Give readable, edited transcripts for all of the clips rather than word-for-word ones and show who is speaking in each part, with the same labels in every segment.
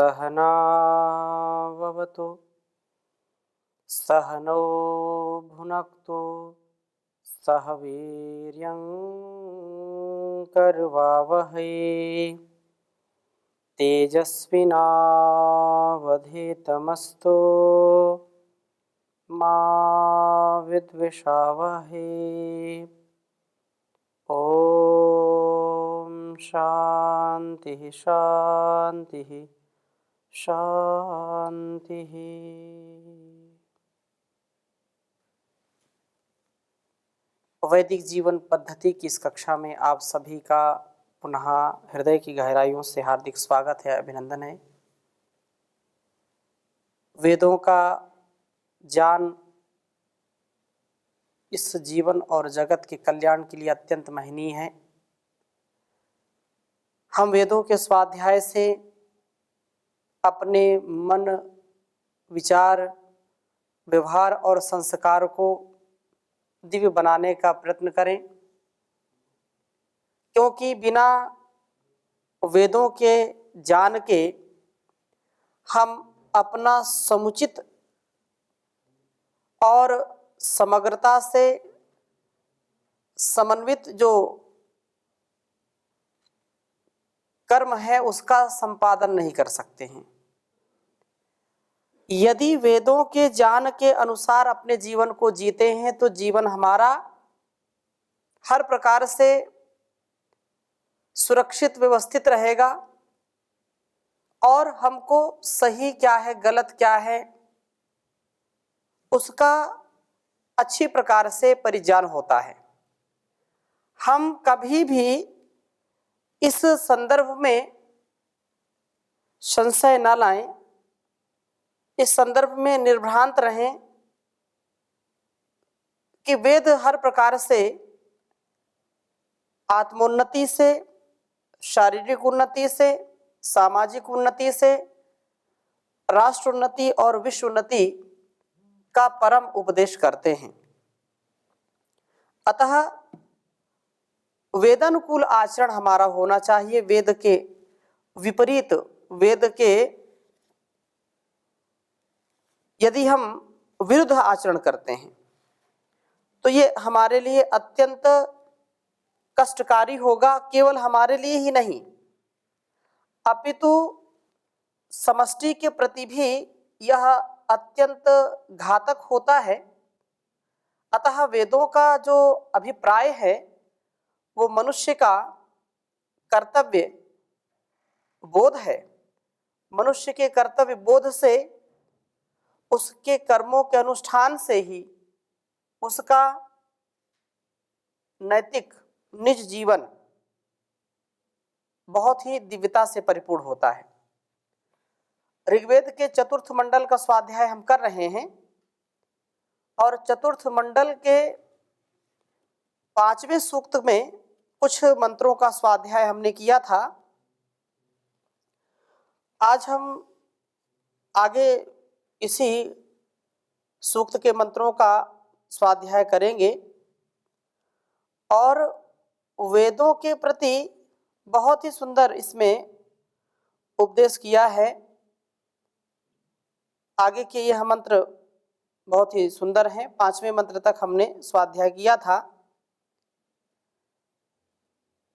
Speaker 1: सहनाववतु सहनौ भुनक्तु सह वीर्यं करवावहै तेजस्विनावधीतमस्तु मा विद्विषावहै। ओम शांति शांति शांति। वैदिक जीवन पद्धति की इस कक्षा में आप सभी का पुनः हृदय की गहराइयों से हार्दिक स्वागत है, अभिनंदन है। वेदों का ज्ञान इस जीवन और जगत के कल्याण के लिए अत्यंत महनीय है। हम वेदों के स्वाध्याय से अपने मन, विचार, व्यवहार और संस्कार को दिव्य बनाने का प्रयत्न करें, क्योंकि बिना वेदों के ज्ञान के हम अपना समुचित और समग्रता से समन्वित जो कर्म है उसका संपादन नहीं कर सकते हैं। यदि वेदों के ज्ञान के अनुसार अपने जीवन को जीते हैं तो जीवन हमारा हर प्रकार से सुरक्षित व्यवस्थित रहेगा और हमको सही क्या है, गलत क्या है, उसका अच्छी प्रकार से परिज्ञान होता है। हम कभी भी इस संदर्भ में संशय न लाएं, इस संदर्भ में निर्भ्रांत रहें कि वेद हर प्रकार से आत्मोन्नति से, शारीरिक उन्नति से, सामाजिक उन्नति से, राष्ट्र उन्नति और विश्व उन्नति का परम उपदेश करते हैं। अतः वेदानुकूल आचरण हमारा होना चाहिए। वेद के विपरीत, वेद के यदि हम विरुद्ध आचरण करते हैं तो ये हमारे लिए अत्यंत कष्टकारी होगा। केवल हमारे लिए ही नहीं, अपितु समष्टि के प्रति भी यह अत्यंत घातक होता है। अतः वेदों का जो अभिप्राय है वो मनुष्य का कर्तव्य बोध है। मनुष्य के कर्तव्य बोध से, उसके कर्मों के अनुष्ठान से ही उसका नैतिक निज जीवन बहुत ही दिव्यता से परिपूर्ण होता है। ऋग्वेद के चतुर्थ मंडल का स्वाध्याय हम कर रहे हैं और चतुर्थ मंडल के 5वें सूक्त में कुछ मंत्रों का स्वाध्याय हमने किया था। आज हम आगे इसी सूक्त के मंत्रों का स्वाध्याय करेंगे और वेदों के प्रति बहुत ही सुंदर इसमें उपदेश किया है। आगे के यह मंत्र बहुत ही सुंदर हैं। 5वें मंत्र तक हमने स्वाध्याय किया था।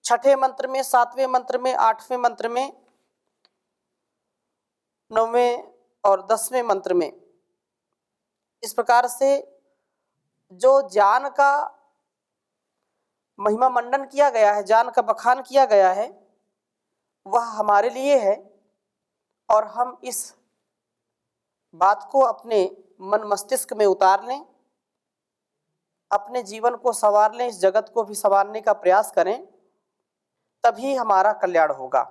Speaker 1: 6ठे मंत्र में, 7वें मंत्र में, 8वें मंत्र में, 9वें और 10वें मंत्र में इस प्रकार से जो ज्ञान का महिमा मंडन किया गया है, ज्ञान का बखान किया गया है, वह हमारे लिए है और हम इस बात को अपने मन मस्तिष्क में उतार लें, अपने जीवन को संवार लें, इस जगत को भी संवारने का प्रयास करें, तभी हमारा कल्याण होगा।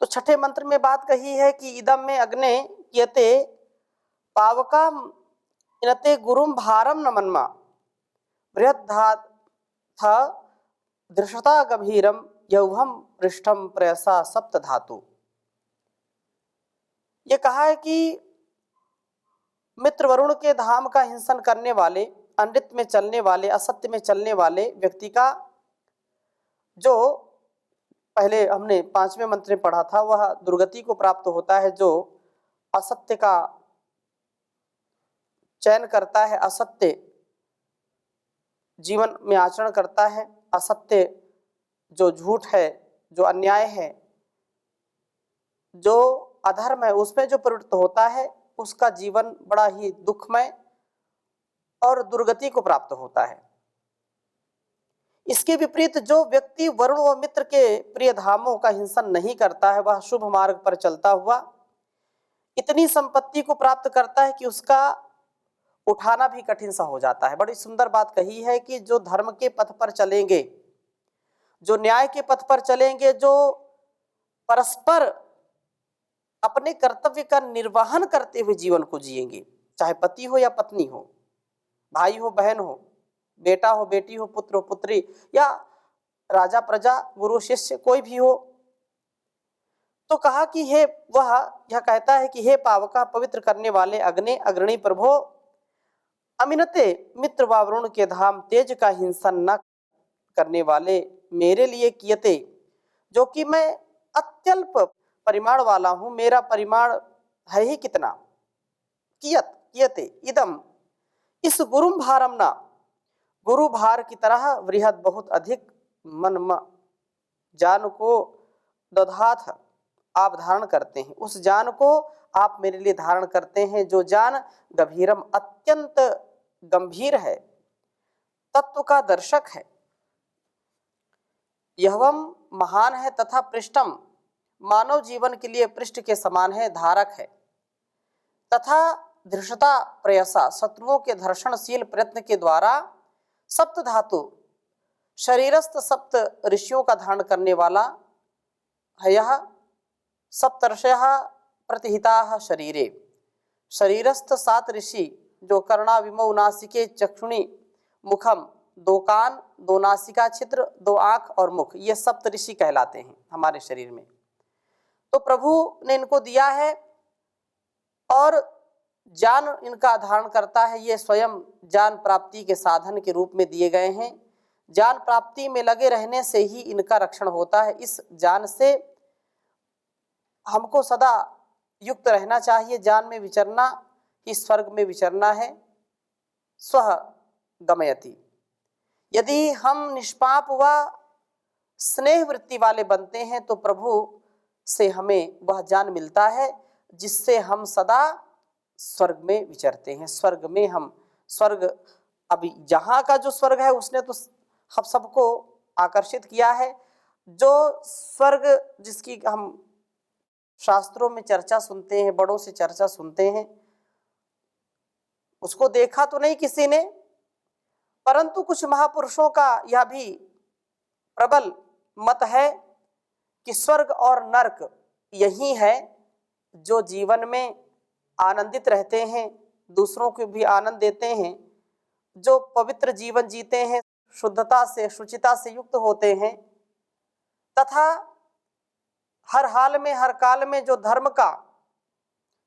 Speaker 1: तो 6ठे मंत्र में बात कही है कि इदम में अग्ने कियते पावका इनते गुरुम भारम न मन्मा बृहद्धाथ दृशता गंभीरम यौभम पृष्ठम प्रयसा सप्त धातु। ये कहा है कि मित्र वरुण के धाम का हिंसन करने वाले, अनृत में चलने वाले, असत्य में चलने वाले व्यक्ति का जो पहले हमने 5वें मंत्र में पढ़ा था, वह दुर्गति को प्राप्त होता है जो असत्य का चयन करता है, असत्य जीवन में आचरण करता है, असत्य जो झूठ है, जो अन्याय है, जो अधर्म है, उसमें जो प्रवृत्त होता है उसका जीवन बड़ा ही दुखमय और दुर्गति को प्राप्त होता है। इसके विपरीत जो व्यक्ति वरुण व मित्र के प्रिय धामों का हिंसन नहीं करता है, वह शुभ मार्ग पर चलता हुआ इतनी संपत्ति को प्राप्त करता है कि उसका उठाना भी कठिन सा हो जाता है। बड़ी सुंदर बात कही है कि जो धर्म के पथ पर चलेंगे, जो न्याय के पथ पर चलेंगे, जो परस्पर अपने कर्तव्य का निर्वहन करते हुए जीवन को जिएंगे, चाहे पति हो या पत्नी हो, भाई हो बहन हो, बेटा हो बेटी हो, पुत्र हो पुत्री, या राजा प्रजा गुरु शिष्य कोई भी हो, तो कहा कि हे वह यह कहता है कि हे पावका, पवित्र करने वाले अग्नि अग्रणी प्रभो, अमिनते मित्र व वरुण के धाम तेज का हिंसन न करने वाले मेरे लिए कियते, जो कि मैं अत्यल्प परिमाण वाला हूं, मेरा परिमाण है ही कितना, कियत कियते इदम, इस गुरुम भारम ना, गुरु भार की तरह वृहद बहुत अधिक मन जान को दधाथ आप धारण करते हैं, उस जान को आप मेरे लिए धारण करते हैं, जो जान गंभीरम अत्यंत गंभीर है, तत्व का दर्शक है, यहवम महान है तथा पृष्ठम मानव जीवन के लिए पृष्ठ के समान है, धारक है, तथा धृषता प्रयसा शत्रुओं के धर्षणशील प्रयत्न के द्वारा सप्त धातु शरीरस्थ सप्त ऋषियों का धारण करने वाला है। यह सप्तर्षयः प्रतिहिताः शरीरे, शरीरस्थ 7 ऋषि जो कर्णा विमौ नासिके चक्षुणी मुखम, 2 कान 2 नासिका छिद्र 2 आंख और मुख, ये सप्त ऋषि कहलाते हैं हमारे शरीर में। तो प्रभु ने इनको दिया है और ज्ञान इनका धारण करता है, ये स्वयं ज्ञान प्राप्ति के साधन के रूप में दिए गए हैं। ज्ञान प्राप्ति में लगे रहने से ही इनका रक्षण होता है। इस ज्ञान से हमको सदा युक्त रहना चाहिए, ज्ञान में विचरना ही स्वर्ग में विचरना है। स्वः गमयति, यदि हम निष्पाप व स्नेह वृत्ति वाले बनते हैं तो प्रभु से हमें वह ज्ञान मिलता है जिससे हम सदा स्वर्ग में विचरते हैं। स्वर्ग में हम स्वर्ग, अभी जहाँ का जो स्वर्ग है उसने तो हम सबको आकर्षित किया है। जो स्वर्ग जिसकी हम शास्त्रों में चर्चा सुनते हैं, बड़ों से चर्चा सुनते हैं, उसको देखा तो नहीं किसी ने, परंतु कुछ महापुरुषों का यह भी प्रबल मत है कि स्वर्ग और नरक यही है जो जीवन में आनंदित रहते हैं, दूसरों को भी आनंद देते हैं, जो पवित्र जीवन जीते हैं, शुद्धता से शुचिता से युक्त होते हैं, तथा हर हाल में हर काल में जो धर्म का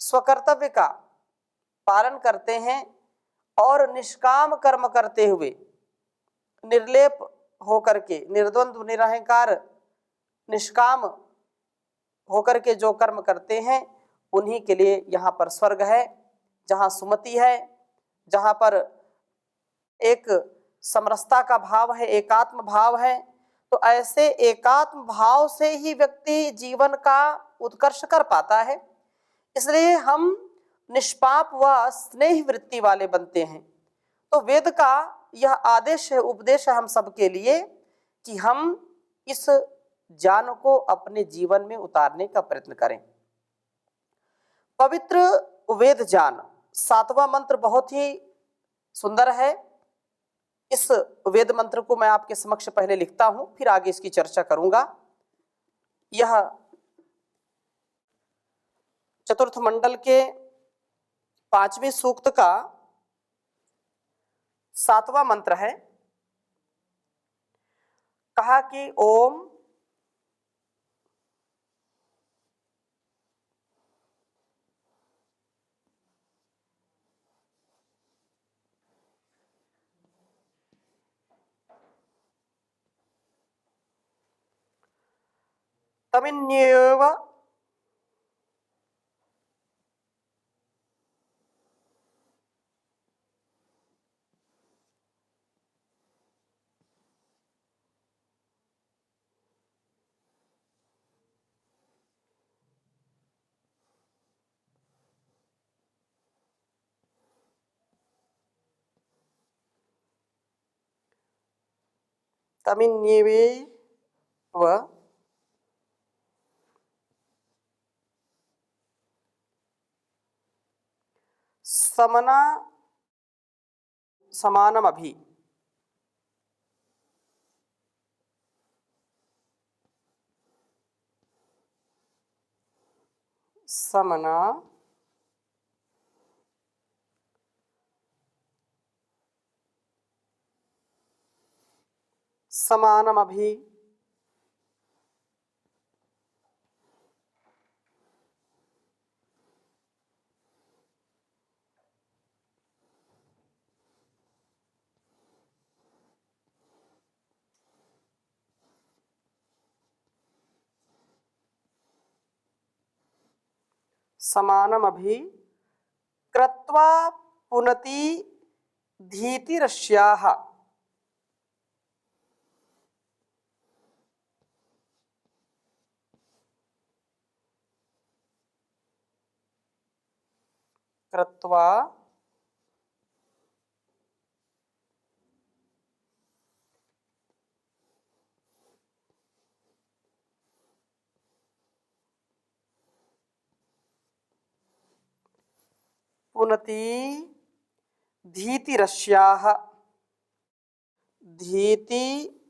Speaker 1: स्वकर्तव्य का पालन करते हैं और निष्काम कर्म करते हुए निर्लेप होकर के, निर्द्वंद्व निरहंकार निष्काम होकर के जो कर्म करते हैं उन्हीं के लिए यहाँ पर स्वर्ग है, जहाँ सुमति है, जहाँ पर एक समरसता का भाव है, एकात्म भाव है। तो ऐसे एकात्म भाव से ही व्यक्ति जीवन का उत्कर्ष कर पाता है। इसलिए हम निष्पाप व स्नेह वृत्ति वाले बनते हैं। तो वेद का यह आदेश है, उपदेश है हम सबके लिए कि हम इस ज्ञान को अपने जीवन में उतारने का प्रयत्न करें। पवित्र वेद ज्ञान 7वां मंत्र बहुत ही सुंदर है। इस वेद मंत्र को मैं आपके समक्ष पहले लिखता हूं, फिर आगे इसकी चर्चा करूंगा। यह चतुर्थ मंडल के 5वें सूक्त का 7वां मंत्र है। कहा कि ओम तमिन्येव तमिन्येव समना समानमभि समना समानमभि समानमभि कृत्वा पुनति धीतिरस्याः कृत्वा पुनति धीतिरस्याः धीतिरस्याः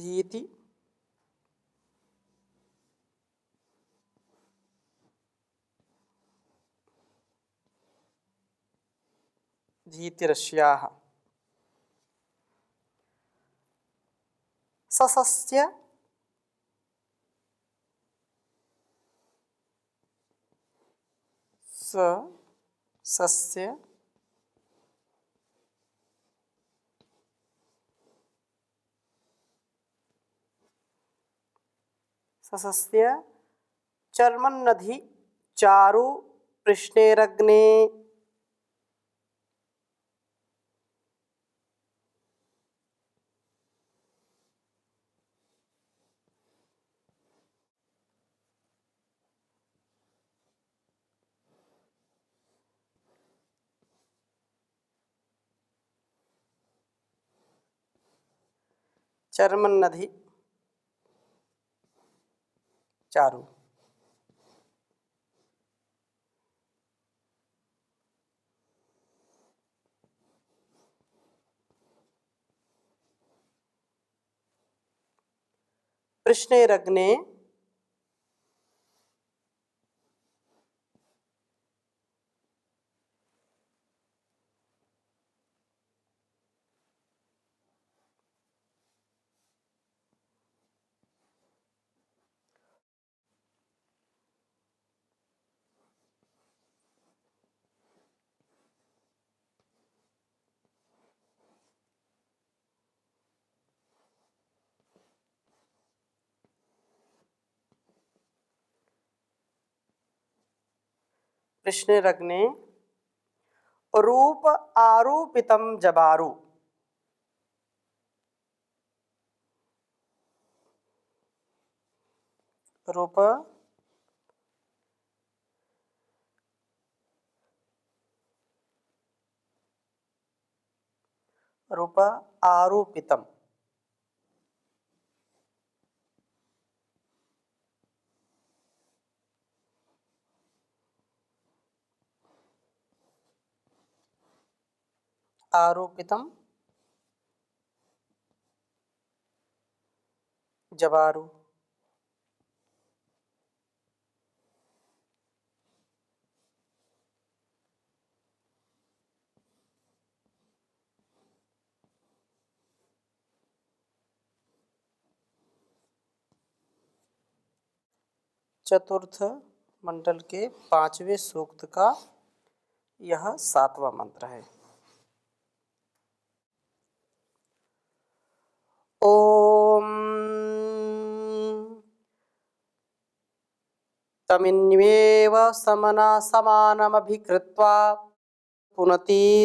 Speaker 1: धीति धीतिरस्याः ससस्य सस्य ससस्य चर्मन्नधि चारु पृष्णेरग्ने चर्मन्नधि चारु पृष्णेरग्ने पृष्णेरग्ने रूप आरोपितं जबारु रूप रूप आरोपितं आरोपितं जबारु चतुर्थ मंडल के 5वें सूक्त का यह 7वां मंत्र है। ओम तमिन्वेव समना समानमभिकृत्वा पुनतीधीतिरस्याः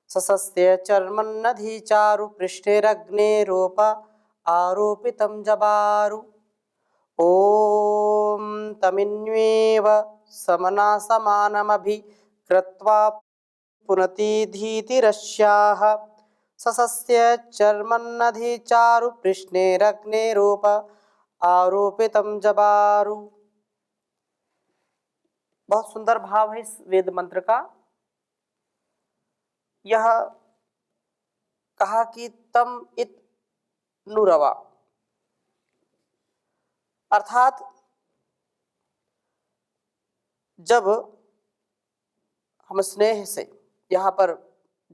Speaker 1: ससस्य चर्मन्नधि चारु पृष्ठेरग्नेरोप आरोपितं जबारु। ओम तमिन्वेव समना समानमभिकृत्वा पुनतीधीतिरस्याः ससस्य चर्मन्नधि चारु पृष्ठेरग्नेरोप आरोपितं जबारु। बहुत सुंदर भाव है इस वेद मंत्र का। यह कहा कि तम इत नुरवा, अर्थात जब हम स्नेह से, यहाँ पर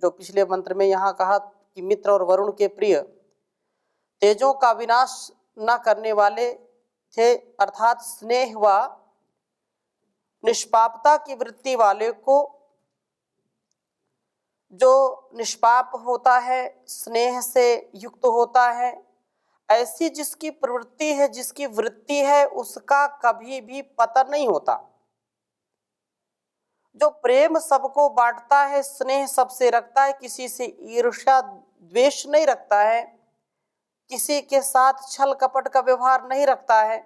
Speaker 1: जो पिछले मंत्र में यहाँ कहा कि मित्र और वरुण के प्रिय तेजों का विनाश न करने वाले थे, अर्थात स्नेह व निष्पापता की वृत्ति वाले को, जो निष्पाप होता है, स्नेह से युक्त होता है, ऐसी जिसकी प्रवृत्ति है, जिसकी वृत्ति है, उसका कभी भी पतन नहीं होता। जो प्रेम सबको बांटता है, स्नेह सबसे रखता है, किसी से ईर्ष्या द्वेष नहीं रखता है, किसी के साथ छल कपट का व्यवहार नहीं रखता है,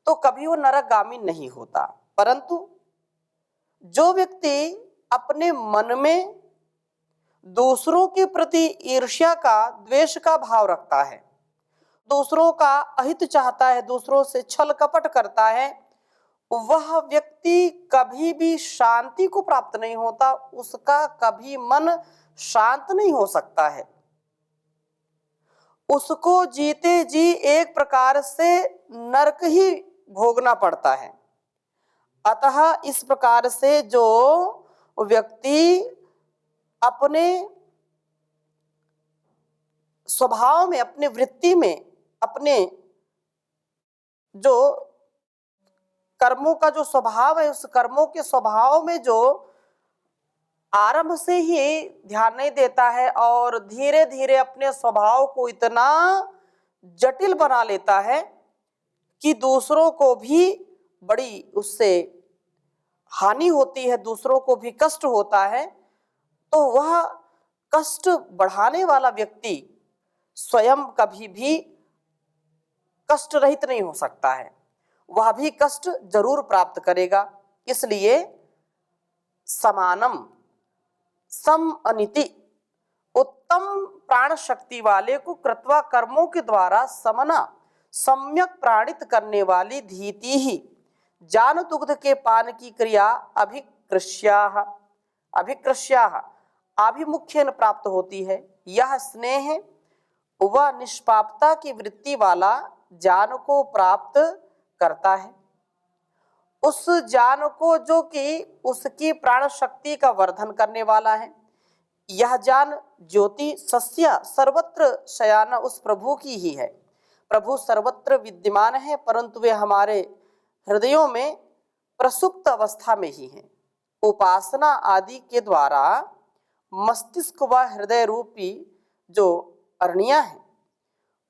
Speaker 1: तो कभी वो नरकगामी नहीं होता। परंतु जो व्यक्ति अपने मन में दूसरों के प्रति ईर्ष्या का, द्वेष का भाव रखता है, दूसरों का अहित चाहता है, दूसरों से छल कपट करता है, वह व्यक्ति कभी भी शांति को प्राप्त नहीं होता, उसका कभी मन शांत नहीं हो सकता है। उसको जीते जी एक प्रकार से नरक ही भोगना पड़ता है। अतः इस प्रकार से जो व्यक्ति अपने स्वभाव में, अपने वृत्ति में, अपने जो कर्मों का जो स्वभाव है, उस कर्मों के स्वभाव में जो आरंभ से ही ध्यान नहीं देता है और धीरे धीरे अपने स्वभाव को इतना जटिल बना लेता है कि दूसरों को भी बड़ी उससे हानि होती है, दूसरों को भी कष्ट होता है, तो वह कष्ट बढ़ाने वाला व्यक्ति स्वयं कभी भी कष्ट रहित नहीं हो सकता है, वह भी कष्ट जरूर प्राप्त करेगा। इसलिए समानम, सम अनिति, उत्तम प्राण शक्ति वाले को कृत्वा कर्मों के द्वारा समना, सम्यक प्राणित करने वाली धीति ही जान दुग्ध के पान की क्रिया अभिकृष्याः, अभिकृष्याः आभिमुख्येन प्राप्त होती है। यह स्नेह व निष्पापता की वृत्ति वाला जान को प्राप्त करता है। उस जान को जो कि उसकी प्राण शक्ति का वर्धन करने वाला है। यह जान ज्योति सस्या सर्वत्र शयान उस प्रभु की ही है। प्रभु सर्वत्र विद्यमान है, परंतु वे हमारे हृदयों में प्रसुप्त अवस्था में ही हैं। उपासना आदि के द्वारा मस्तिष्क व हृदय रूपी जो अरणियां हैं,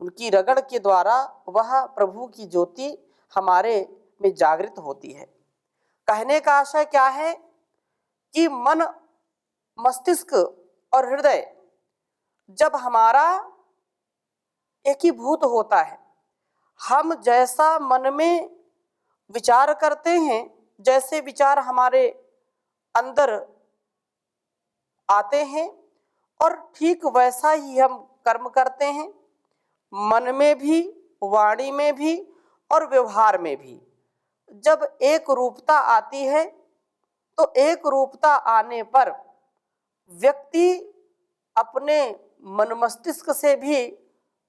Speaker 1: उनकी रगड़ के द्वारा वह प्रभु की ज्योति हमारे में जागृत होती है। कहने का आशय क्या है कि मन, मस्तिष्क और हृदय जब हमारा एकीभूत होता है, हम जैसा मन में विचार करते हैं, जैसे विचार हमारे अंदर आते हैं और ठीक वैसा ही हम कर्म करते हैं, मन में भी, वाणी में भी और व्यवहार में भी। जब एक रूपता आती है तो एक रूपता आने पर व्यक्ति अपने मन मस्तिष्क से भी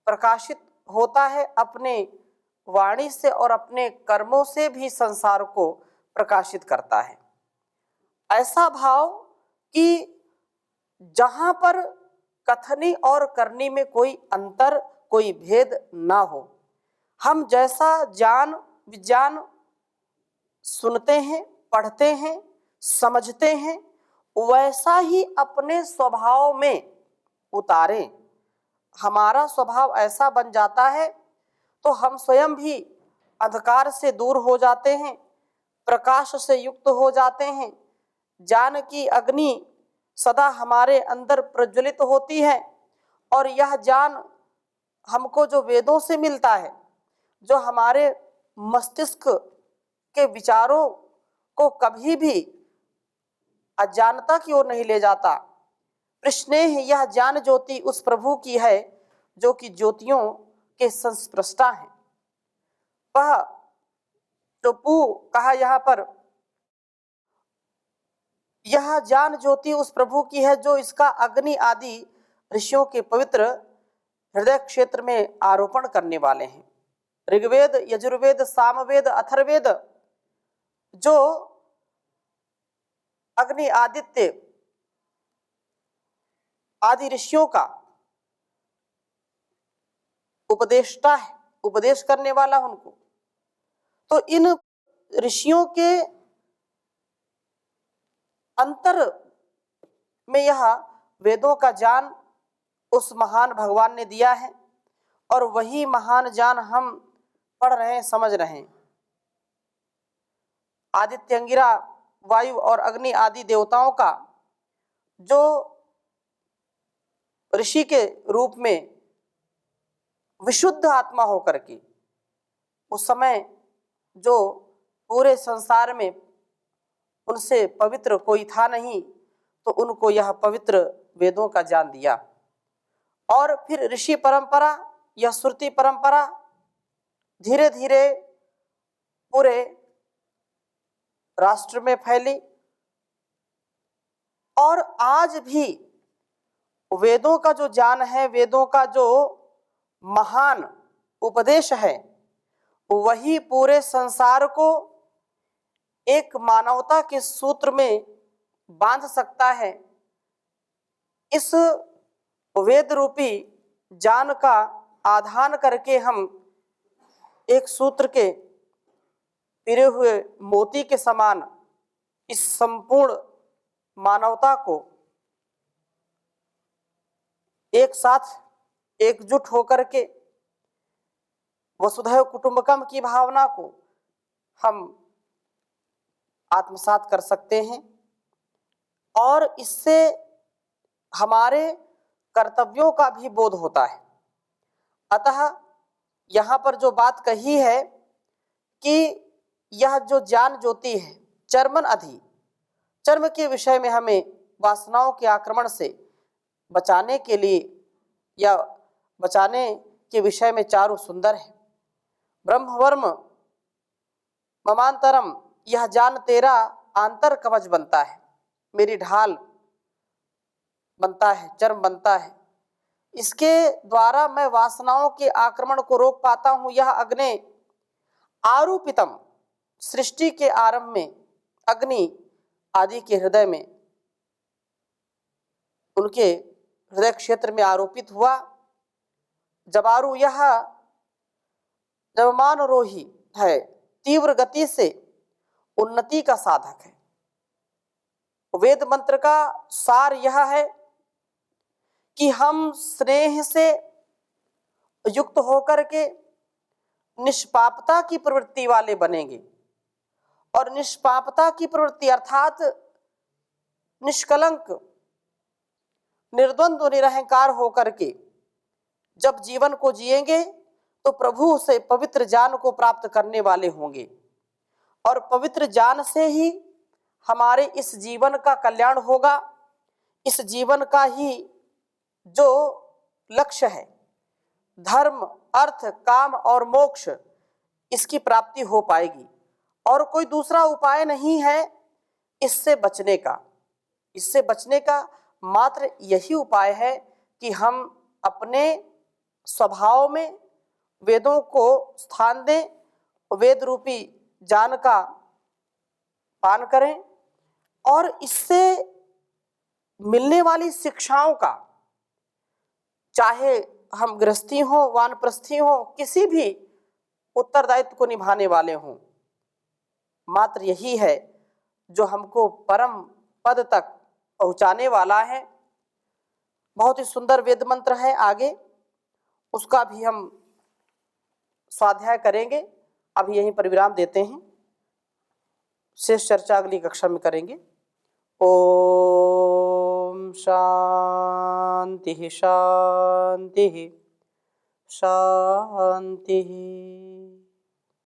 Speaker 1: प्रकाशित होता है, अपने वाणी से और अपने कर्मों से भी संसार को प्रकाशित करता है। ऐसा भाव कि जहाँ पर कथनी और करनी में कोई अंतर, कोई भेद ना हो, हम जैसा ज्ञान विज्ञान सुनते हैं, पढ़ते हैं, समझते हैं, वैसा ही अपने स्वभाव में उतारें। हमारा स्वभाव ऐसा बन जाता है तो हम स्वयं भी अंधकार से दूर हो जाते हैं, प्रकाश से युक्त हो जाते हैं। ज्ञान की अग्नि सदा हमारे अंदर प्रज्वलित होती है और यह ज्ञान हमको जो वेदों से मिलता है, जो हमारे मस्तिष्क के विचारों को कभी भी अज्ञानता की ओर नहीं ले जाता। प्रश्नेह यह ज्ञान ज्योति उस प्रभु की है जो कि ज्योतियों के संस्पृष्टा हैं। वह तो पू कहा यहाँ पर, यह ज्ञान ज्योति उस प्रभु की है जो इसका अग्नि आदि ऋषियों के पवित्र हृदय क्षेत्र में आरोपण करने वाले हैं। ऋग्वेद, यजुर्वेद, सामवेद, अथर्ववेद जो अग्नि आदित्य आदि ऋषियों का उपदेष्टा है, उपदेश करने वाला उनको, तो इन ऋषियों के अंतर में यह वेदों का ज्ञान उस महान भगवान ने दिया है और वही महान ज्ञान हम पढ़ रहे हैं, समझ रहे हैं। आदित्य, अंगिरा, वायु और अग्नि आदि देवताओं का जो ऋषि के रूप में विशुद्ध आत्मा होकर के उस समय जो पूरे संसार में उनसे पवित्र कोई था नहीं, तो उनको यह पवित्र वेदों का ज्ञान दिया। और फिर ऋषि परंपरा, यह श्रुति परंपरा धीरे धीरे पूरे राष्ट्र में फैली और आज भी वेदों का जो ज्ञान है, वेदों का जो महान उपदेश है, वही पूरे संसार को एक मानवता के सूत्र में बांध सकता है। इस वेद रूपी ज्ञान का आधान करके हम एक सूत्र के पिरे हुए मोती के समान इस संपूर्ण मानवता को एक साथ एकजुट होकर के वसुधैव कुटुंबकम की भावना को हम आत्मसात कर सकते हैं और इससे हमारे कर्तव्यों का भी बोध होता है। अतः यहाँ पर जो बात कही है कि यह जो ज्ञान ज्योति है चर्मन अधि, चर्म के विषय में हमें वासनाओं के आक्रमण से बचाने के लिए या बचाने के विषय में चारु सुंदर है। ब्रह्मवर्म ममांतरम, यह ज्ञान तेरा आंतर कवच बनता है, मेरी ढाल बनता है, चर्म बनता है। इसके द्वारा मैं वासनाओं के आक्रमण को रोक पाता हूँ। यह अग्नि आरूपितम, सृष्टि के आरंभ में अग्नि आदि के हृदय में, उनके हृदय क्षेत्र में आरोपित हुआ। जबारु यह जवमानरोही है, तीव्र गति से उन्नति का साधक है। वेद मंत्र का सार यह है कि हम स्नेह से युक्त होकर के निष्पापता की प्रवृत्ति वाले बनेंगे और निष्पापता की प्रवृत्ति अर्थात निष्कलंक निर्द्वंद्व निरहंकार होकर के जब जीवन को जिएंगे तो प्रभु से पवित्र ज्ञान को प्राप्त करने वाले होंगे और पवित्र ज्ञान से ही हमारे इस जीवन का कल्याण होगा। इस जीवन का ही जो लक्ष्य है, धर्म, अर्थ, काम और मोक्ष, इसकी प्राप्ति हो पाएगी और कोई दूसरा उपाय नहीं है इससे बचने का। इससे बचने का मात्र यही उपाय है कि हम अपने स्वभाव में वेदों को स्थान दें, वेद रूपी ज्ञान का पान करें और इससे मिलने वाली शिक्षाओं का, चाहे हम गृहस्थी हो, वानप्रस्थी हो, किसी भी उत्तरदायित्व को निभाने वाले हों। मात्र यही है जो हमको परम पद तक पहुँचाने वाला है। बहुत ही सुंदर वेद मंत्र है, आगे उसका भी हम स्वाध्याय करेंगे। अभी यहीं पर विराम देते हैं, शेष चर्चा अगली कक्षा में करेंगे। ओम शांति शांति शांति।